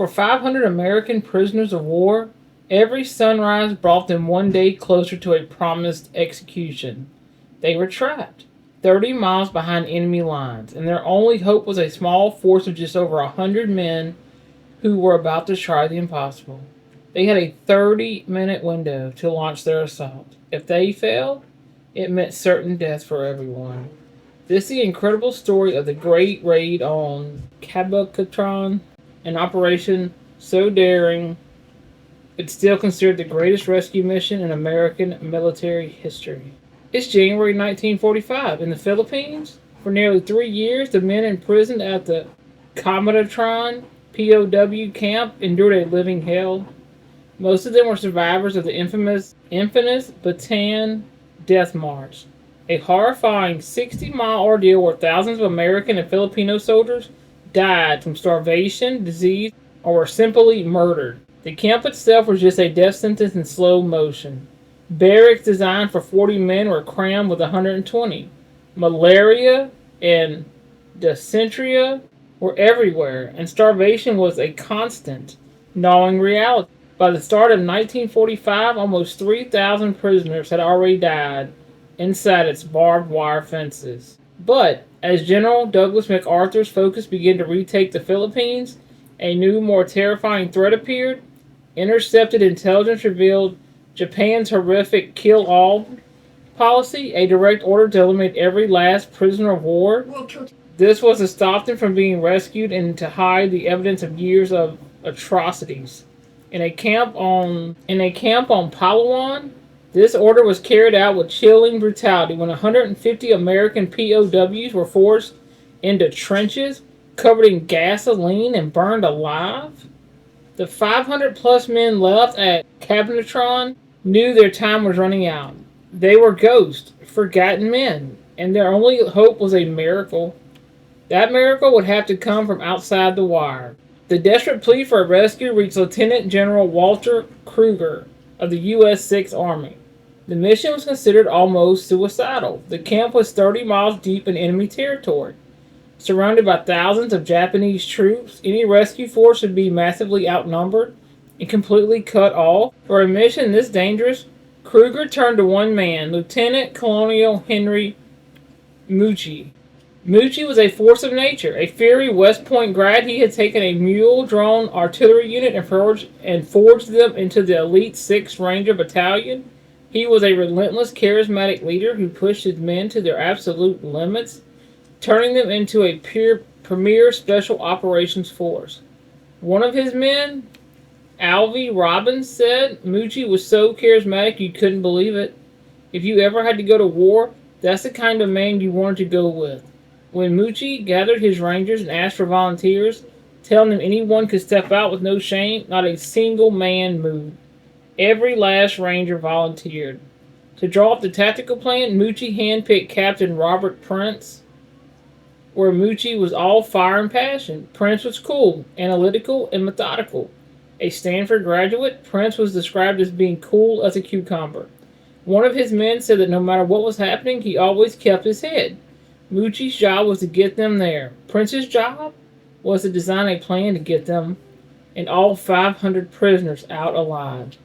For 500 American prisoners of war, every sunrise brought them one day closer to a promised execution. They were trapped, 30 miles behind enemy lines, and their only hope was a small force of just over 100 men who were about to try the impossible. They had a 30-minute window to launch their assault. If they failed, it meant certain death for everyone. This is the incredible story of the Great Raid on Cabochon, an operation so daring it's still considered the greatest rescue mission in American military history. It's January 1945 in the Philippines. For nearly 3 years, the men imprisoned at the Cabochon POW camp endured a living hell. Most of them were survivors of the infamous Bataan Death March, a horrifying 60-mile ordeal where thousands of American and Filipino soldiers died from starvation, disease, or were simply murdered. The camp itself was just a death sentence in slow motion. Barracks designed for 40 men were crammed with 120. Malaria and dysentery were everywhere, and starvation was a constant, gnawing reality. By the start of 1945, almost 3,000 prisoners had already died inside its barbed wire fences. But as General Douglas MacArthur's focus began to retake the Philippines, a new, more terrifying threat appeared. Intercepted intelligence revealed Japan's horrific kill-all policy, a direct order to eliminate every last prisoner of war. This was to stop them from being rescued and to hide the evidence of years of atrocities. In a camp on Palawan, this order was carried out with chilling brutality when 150 American POWs were forced into trenches covered in gasoline and burned alive. The 500-plus men left at Cabochon knew their time was running out. They were ghosts, forgotten men, and their only hope was a miracle. That miracle would have to come from outside the wire. The desperate plea for a rescue reached Lieutenant General Walter Kruger of the U.S. Sixth Army. The mission was considered almost suicidal. The camp was 30 miles deep in enemy territory. Surrounded by thousands of Japanese troops, any rescue force would be massively outnumbered and completely cut off. For a mission this dangerous, Kruger turned to one man, Lieutenant Colonel Henry Mucci. Mucci was a force of nature. A fiery West Point grad, he had taken a mule-drawn artillery unit and forged them into the elite 6th Ranger Battalion. He was a relentless, charismatic leader who pushed his men to their absolute limits, turning them into a premier special operations force. One of his men, Alvy Robbins, said Mucci was so charismatic you couldn't believe it. If you ever had to go to war, that's the kind of man you wanted to go with. When Mucci gathered his rangers and asked for volunteers, telling them anyone could step out with no shame, not a single man moved. Every last ranger volunteered. To draw up the tactical plan, Mucci handpicked Captain Robert Prince. Where Mucci was all fire and passion, Prince was cool, analytical, and methodical. A Stanford graduate, Prince was described as being cool as a cucumber. One of his men said that no matter what was happening, he always kept his head. Mucci's job was to get them there. Prince's job was to design a plan to get them and all 500 prisoners out alive.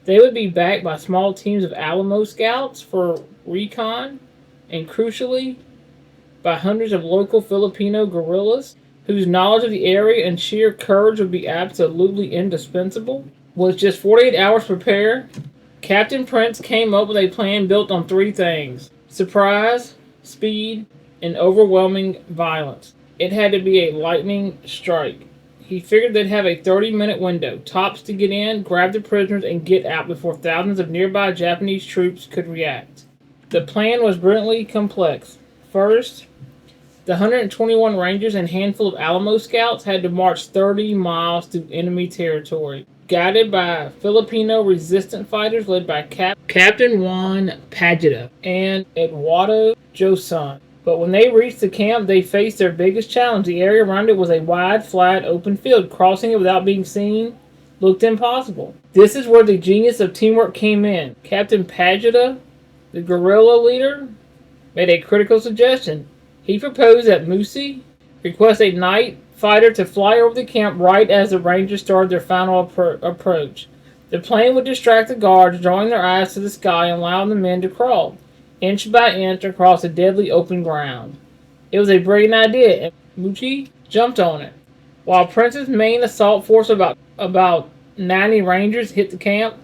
They would be backed by small teams of Alamo scouts for recon, and crucially, by hundreds of local Filipino guerrillas whose knowledge of the area and sheer courage would be absolutely indispensable. With just 48 hours to prepare, Captain Prince came up with a plan built on 3 things: surprise, speed, and overwhelming violence. It had to be a lightning strike. He figured they'd have a 30-minute window, tops to get in, grab the prisoners, and get out before thousands of nearby Japanese troops could react. The plan was brilliantly complex. First, the 121 Rangers and handful of Alamo scouts had to march 30 miles through enemy territory, guided by Filipino resistance fighters led by Captain Juan Pagida and Eduardo Joson. But when they reached the camp, they faced their biggest challenge. The area around it was a wide, flat, open field. Crossing it without being seen looked impossible. This is where the genius of teamwork came in. Captain Pagida, the guerrilla leader, made a critical suggestion. He proposed that Mucci request a night fighter to fly over the camp right as the Rangers started their final approach. The plane would distract the guards, drawing their eyes to the sky and allowing the men to crawl, inch by inch, across the deadly open ground. It was a brilliant idea, and Mucci jumped on it. While Prince's main assault force of about 90 Rangers hit the camp,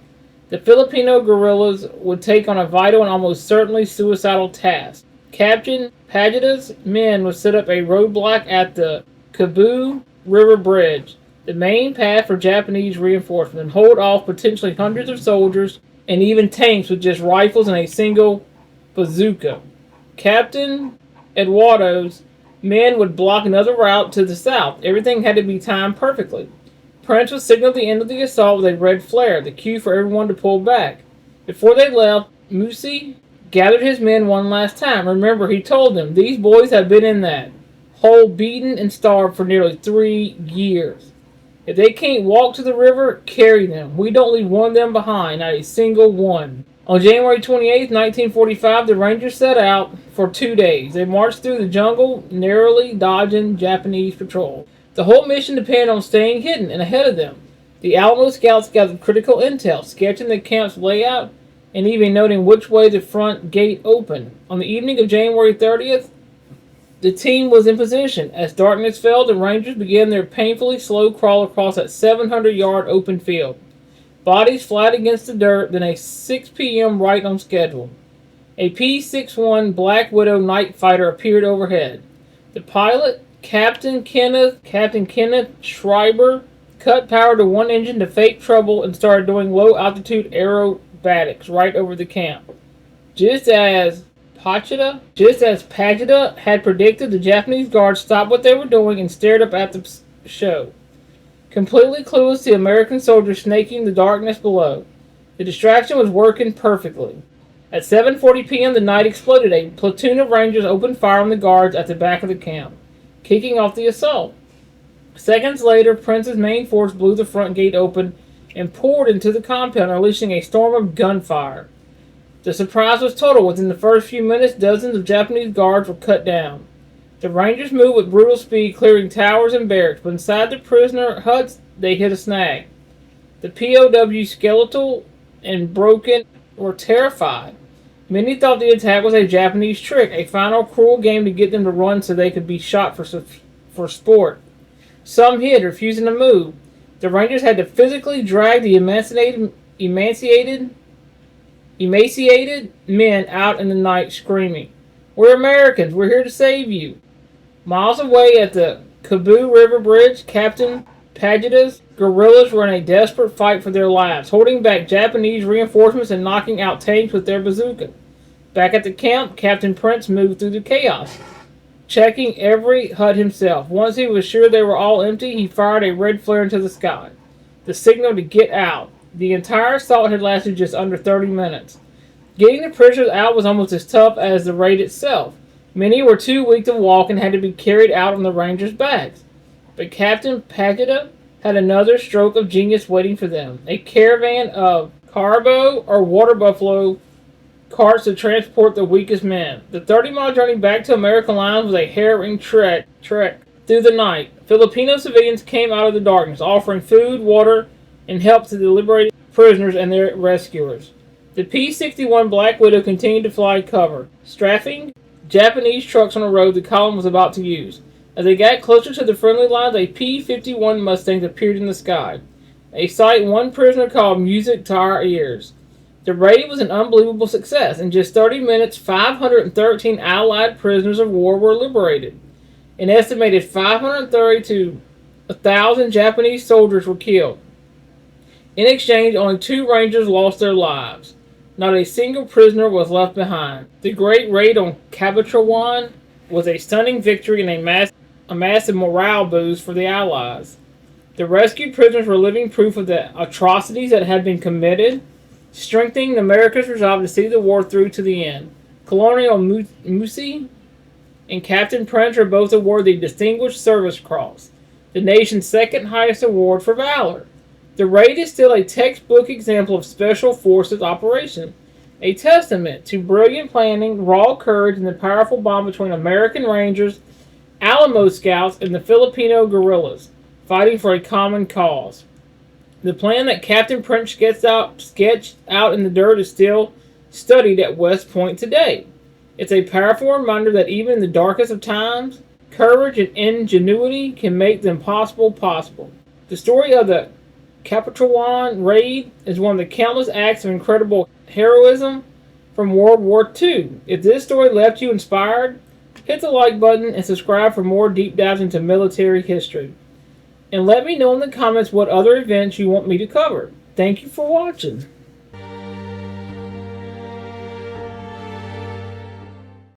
the Filipino guerrillas would take on a vital and almost certainly suicidal task. Captain Pageta's men would set up a roadblock at the Cebu River Bridge, the main path for Japanese reinforcement, and hold off potentially hundreds of soldiers and even tanks with just rifles and a single bazooka. Captain Eduardo's men would block another route to the south. Everything had to be timed perfectly. Prince would signal the end of the assault with a red flare, the cue for everyone to pull back. Before they left, Musi gathered his men one last time. Remember, he told them, these boys have been in that hole beaten and starved for nearly 3 years. If they can't walk to the river, carry them. We don't leave one of them behind, not a single one. On January 28, 1945, the Rangers set out for 2 days. They marched through the jungle, narrowly dodging Japanese patrol. The whole mission depended on staying hidden and ahead of them. The Alamo scouts gathered critical intel, sketching the camp's layout and even noting which way the front gate opened. On the evening of January 30th, the team was in position. As darkness fell, the Rangers began their painfully slow crawl across that 700-yard open field. Bodies flat against the dirt, then a 6 p.m. right on schedule. A P-61 Black Widow night fighter appeared overhead. The pilot, Captain Kenneth Schreiber, cut power to one engine to fake trouble and started doing low-altitude aerobatics right over the camp. Just as Pageta had predicted, the Japanese guards stopped what they were doing and stared up at the show, completely clueless to American soldiers snaking the darkness below. The distraction was working perfectly. At 7:40 p.m. the night exploded. A platoon of Rangers opened fire on the guards at the back of the camp, kicking off the assault. Seconds later, Prince's main force blew the front gate open and poured into the compound, unleashing a storm of gunfire. The surprise was total. Within the first few minutes, dozens of Japanese guards were cut down. The Rangers moved with brutal speed, clearing towers and barracks, but inside the prisoner huts, they hit a snag. The POW, skeletal and broken, were terrified. Many thought the attack was a Japanese trick, a final cruel game to get them to run so they could be shot for sport. Some hid, refusing to move. The Rangers had to physically drag the emaciated men out in the night, screaming, "We're Americans, we're here to save you." Miles away at the Cebu River Bridge, Captain Pageta's guerrillas were in a desperate fight for their lives, holding back Japanese reinforcements and knocking out tanks with their bazooka. Back at the camp, Captain Prince moved through the chaos, checking every hut himself. Once he was sure they were all empty, he fired a red flare into the sky, the signal to get out. The entire assault had lasted just under 30 minutes. Getting the prisoners out was almost as tough as the raid itself. Many were too weak to walk and had to be carried out on the Rangers' backs. But Captain Pageta had another stroke of genius waiting for them. A caravan of carbo or water buffalo carts to transport the weakest men. The 30-mile journey back to American lines was a harrowing trek through the night. Filipino civilians came out of the darkness, offering food, water, and help to the liberated prisoners and their rescuers. The P-61 Black Widow continued to fly cover, strafing Japanese trucks on a road the column was about to use. As they got closer to the friendly lines, a P-51 Mustang appeared in the sky, a sight one prisoner called music to our ears. The raid was an unbelievable success. In just 30 minutes, 513 Allied prisoners of war were liberated. An estimated 530 to 1,000 Japanese soldiers were killed. In exchange, only 2 Rangers lost their lives. Not a single prisoner was left behind. The Great Raid on Cabanatuan was a stunning victory and a massive morale boost for the Allies. The rescued prisoners were living proof of the atrocities that had been committed, strengthening America's resolve to see the war through to the end. Colonel Musi and Captain Prince are both awarded the Distinguished Service Cross, the nation's second highest award for valor. The raid is still a textbook example of Special Forces operation, a testament to brilliant planning, raw courage, and the powerful bond between American Rangers Alamo Scouts, and the Filipino guerrillas, fighting for a common cause. The plan that Captain Prince sketched out in the dirt is still studied at West Point today. It's a powerful reminder that even in the darkest of times, courage and ingenuity can make the impossible possible. The story of the Capitawan raid is one of the countless acts of incredible heroism from World War II. If this story left you inspired, hit the like button and subscribe for more deep dives into military history. And let me know in the comments what other events you want me to cover. Thank you for watching.